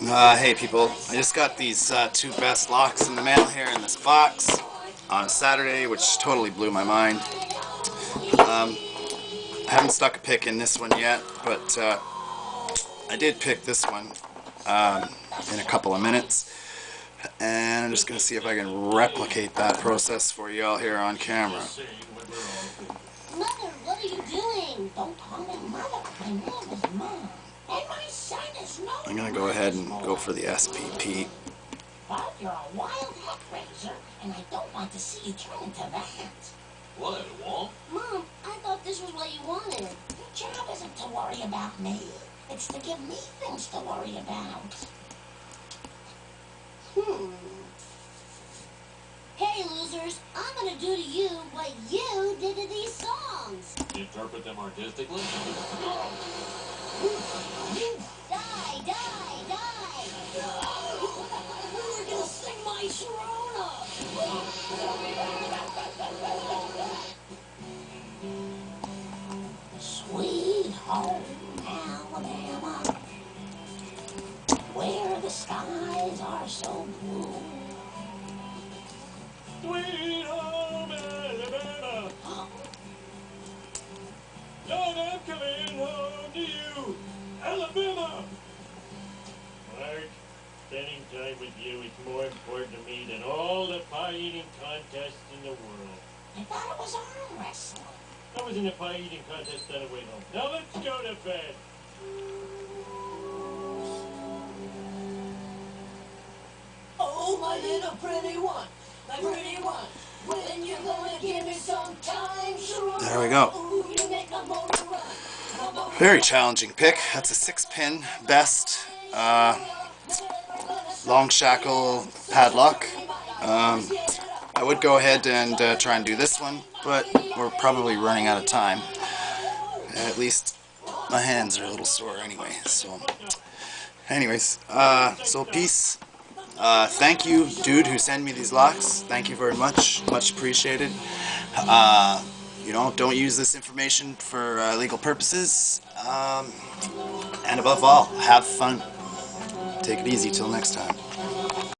Hey people, I just got these two best locks in the mail here in this box on a Saturday, which totally blew my mind. I haven't stuck a pick in this one yet, but I did pick this one in a couple of minutes, and I'm just going to see if I can replicate that process for you all here on camera. Mother, what are you doing? Don't call me Mother. My name is Mom. And my son is no. I'm going to go ahead and go for the SPP. But you're a wild heck raiser, and I don't want to see you turn into that. What, it won't? Mom, I thought this was what you wanted. Your job isn't to worry about me. It's to give me things to worry about. Hey, losers, I'm gonna do to you what you did to these songs. Interpret them artistically? Die, die, die! We're gonna sing my Sharona! Sweet home Alabama, where the skies are so blue. Sweet home Alabama. Lord, I'm coming home to you, Alabama. Mark, spending time with you is more important to me than all the pie-eating contests in the world. I thought it was arm wrestling. I was in a pie-eating contest on the way home. Now let's go to bed. Oh, my little pretty one, my pretty one. When you're gonna give me some time, Sharona. There we go. Ooh, you make my motor run. Very challenging pick. That's a 6-pin best long shackle padlock. I would go ahead and try and do this one, but we're probably running out of time. At least my hands are a little sore anyway. So, anyways, so peace. Thank you, dude, who sent me these locks. Thank you very much. Much appreciated. You know, don't use this information for legal purposes. And above all, have fun. Take it easy till next time.